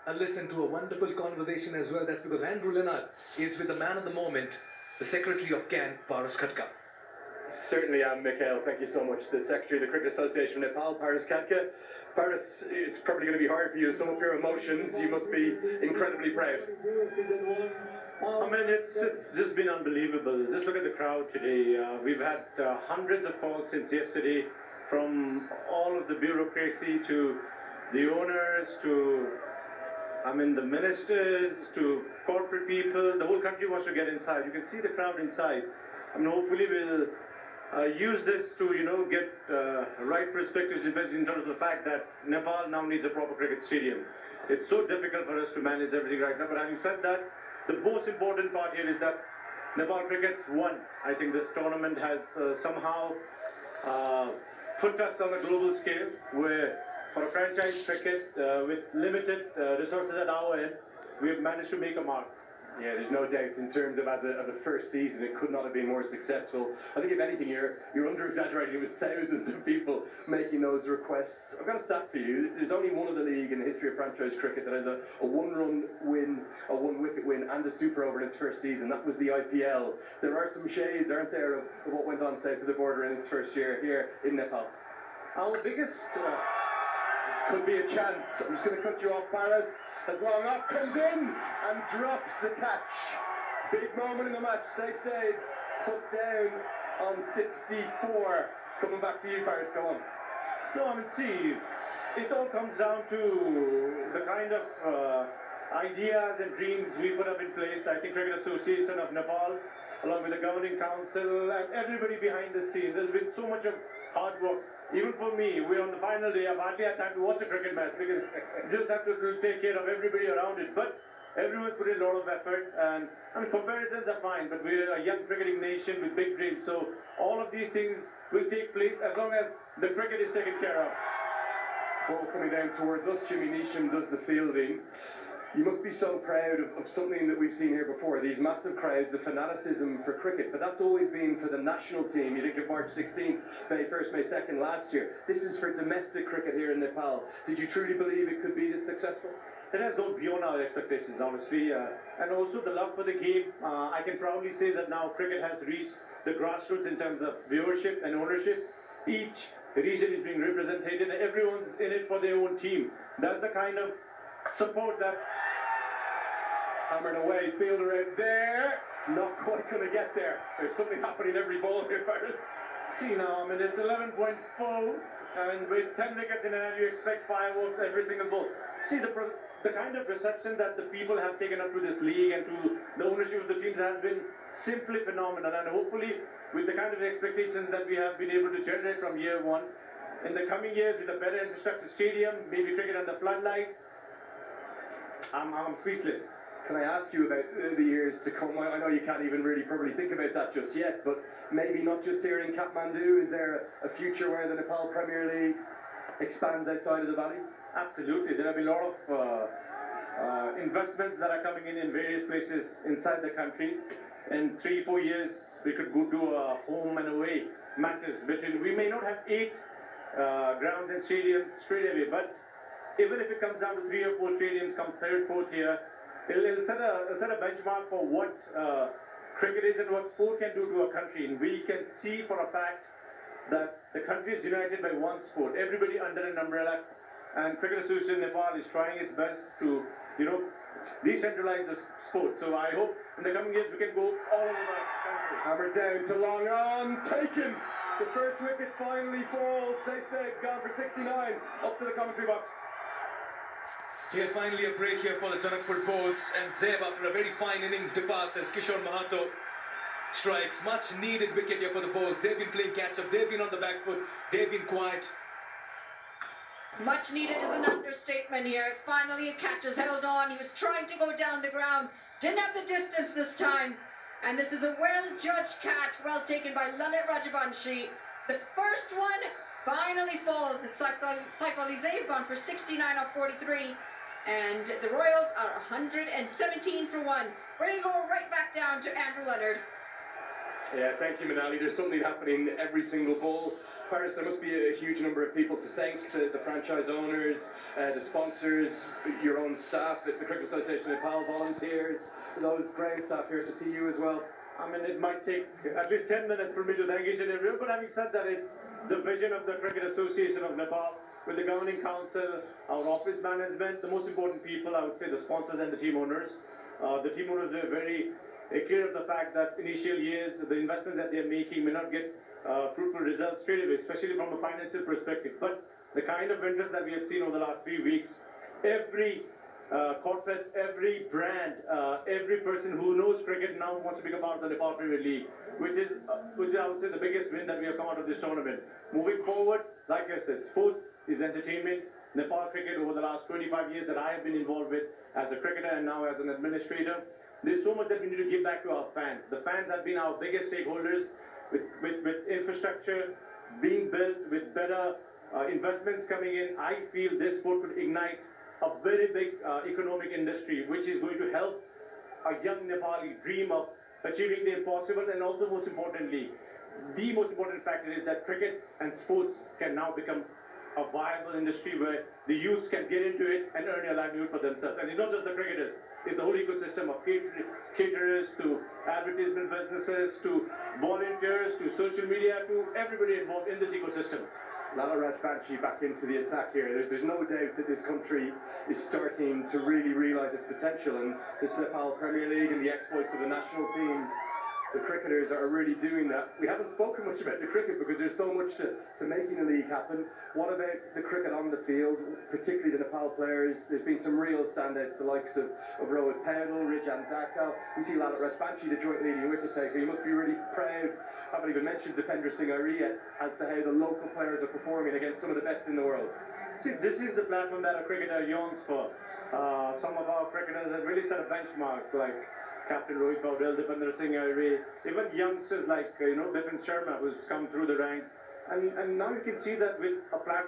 and listen to a wonderful conversation as well. That's because Andrew Leonard is with the man of the moment, the Secretary of CAN, Paras Khatka. Certainly am, Mikhail. Thank you so much. The Secretary of the Cricket Association of Nepal, Paras Khatka. Paras, it's probably going to be hard for you to sum up your emotions. You must be incredibly proud. I mean, it's just been unbelievable. Just look at the crowd today. We've had hundreds of calls since yesterday from all of the bureaucracy to the owners to, the ministers to corporate people. The whole country wants to get inside. You can see the crowd inside. Hopefully we'll use this to, get right perspectives in terms of the fact that Nepal now needs a proper cricket stadium. It's so difficult for us to manage everything right now. But having said that, the most important part here is that Nepal cricket's won. I think this tournament has somehow put us on a global scale where for a franchise cricket with limited resources at our end, we have managed to make a mark. Yeah, there's no doubt in terms of as a first season, it could not have been more successful. I think if anything, you're under-exaggerating. It was thousands of people making those requests. I've got a stat for you. There's only one other league in the history of franchise cricket that has a one-run win, a one-wicket win, and a super over in its first season. That was the IPL. There are some shades, aren't there, of what went on south of the border in its first year here in Nepal. Our biggest... This could be a chance. I'm just going to cut you off, Paras. As long off comes in and drops the catch. Big moment in the match. Safe save. Put down on 64. Coming back to you, Paras. Go on. No, see, it all comes down to the kind of ideas and dreams we put up in place. I think Cricket Association of Nepal, along with the governing council and everybody behind the scene, there's been so much of hard work. Even for me, we're on the final day. I've hardly had time to watch a cricket match because you just have to take care of everybody around it. But everyone's put in a lot of effort, and comparisons are fine, but we're a young cricketing nation with big dreams. So all of these things will take place as long as the cricket is taken care of. Ball coming down towards us. Jimmy Neesham does the fielding. You must be so proud of something that we've seen here before, these massive crowds, the fanaticism for cricket, but that's always been for the national team. You think of March 16th, May 1st, May 2nd last year. This is for domestic cricket here in Nepal. Did you truly believe it could be this successful? It has gone beyond our expectations, honestly, and also the love for the game. I can proudly say that now cricket has reached the grassroots in terms of viewership and ownership. Each region is being represented, and everyone's in it for their own team. That's the kind of support that... Hammered away, fielder out there. Not quite going to get there. There's something happening every ball here, Paras. See now, it's 11.4, and with 10 wickets in hand, you expect fireworks every single ball. See, the kind of reception that the people have taken up to this league and to the ownership of the teams has been simply phenomenal. And hopefully, with the kind of expectations that we have been able to generate from year one, in the coming years, with a better infrastructure stadium, maybe cricket under floodlights, I'm speechless. Can I ask you about the years to come? I know you can't even really probably think about that just yet, but maybe not just here in Kathmandu. Is there a future where the Nepal Premier League expands outside of the valley? Absolutely. There have been a lot of investments that are coming in various places inside the country. In 3-4 years, we could go do a home and away matches between. We may not have 8 grounds and stadiums straight away, but even if it comes down to 3 or 4 stadiums come 3rd, 4th year, it'll set a benchmark for what cricket is and what sport can do to a country. And we can see for a fact that the country is united by one sport, everybody under an umbrella. And Cricket Association Nepal is trying its best to, decentralize the sport. So I hope in the coming years we can go all over the country. Hammer down to long on, taken. The first wicket finally falls. Safe save, gone for 69. Up to the commentary box. Here's finally a break here for the Janakpur Bulls, and Zeb, after a very fine innings, departs as Kishore Mahato strikes. Much needed wicket here for the Bulls. They've been playing catch-up, they've been on the back foot, they've been quiet. Much needed is an understatement here. Finally a catch is held on. He was trying to go down the ground, didn't have the distance this time. And this is a well-judged catch, well taken by Lalit Rajavanshi. The first one finally falls. It's Saif Ali Zaid gone for 69 off 43. And the Royals are 117 for 1. We're going to go right back down to Andrew Leonard. Yeah, thank you, Manali. There's something happening every single ball. Paris, there must be a huge number of people to thank, the franchise owners, the sponsors, your own staff at the Cricket Association of Nepal, volunteers, those ground staff here at the TU as well. I mean, it might take at least 10 minutes for me to thank each and everyone, but having said that, it's the vision of the Cricket Association of Nepal, with the governing council, our office management, the most important people, I would say the sponsors and the team owners. The team owners are very clear of the fact that initial years, the investments that they're making may not get fruitful results straight away, especially from a financial perspective. But the kind of interest that we have seen over the last 3 weeks, every corporate, every brand, every person who knows cricket now wants to become part of the Nepal Premier League, which is I would say the biggest win that we have come out of this tournament. Moving forward, like I said, sports is entertainment. Nepal cricket over the last 25 years that I have been involved with as a cricketer and now as an administrator, there's so much that we need to give back to our fans. The fans have been our biggest stakeholders with infrastructure being built, with better investments coming in. I feel this sport could ignite a very big economic industry, which is going to help a young Nepali dream of achieving the impossible, and also most importantly, the most important factor is that cricket and sports can now become a viable industry where the youths can get into it and earn a livelihood for themselves. And it's not just the cricketers, it's the whole ecosystem of caterers to advertisement businesses to volunteers to social media to everybody involved in this ecosystem. Lala Rajbanshi back into the attack here. There's no doubt that this country is starting to really realise its potential, and this Nepal Premier League and the exploits of the national teams, the cricketers are really doing that. We haven't spoken much about the cricket because there's so much to making the league happen. What about the cricket on the field, particularly the Nepal players? There's been some real standouts, the likes of Rohit Paudel, Rijan Dakal. We see Lala Rajbanshi, the joint leading wicket taker. You must be really proud. I haven't even mentioned Dipendra Singh Airi yet, as to how the local players are performing against some of the best in the world. See, this is the platform that a cricketer yearns for. Some of our cricketers have really set a benchmark, like Captain Rohit Paudel, Dipendra Singh Airi, even youngsters like Bipin Sharma, who's come through the ranks. And now you can see that with a platform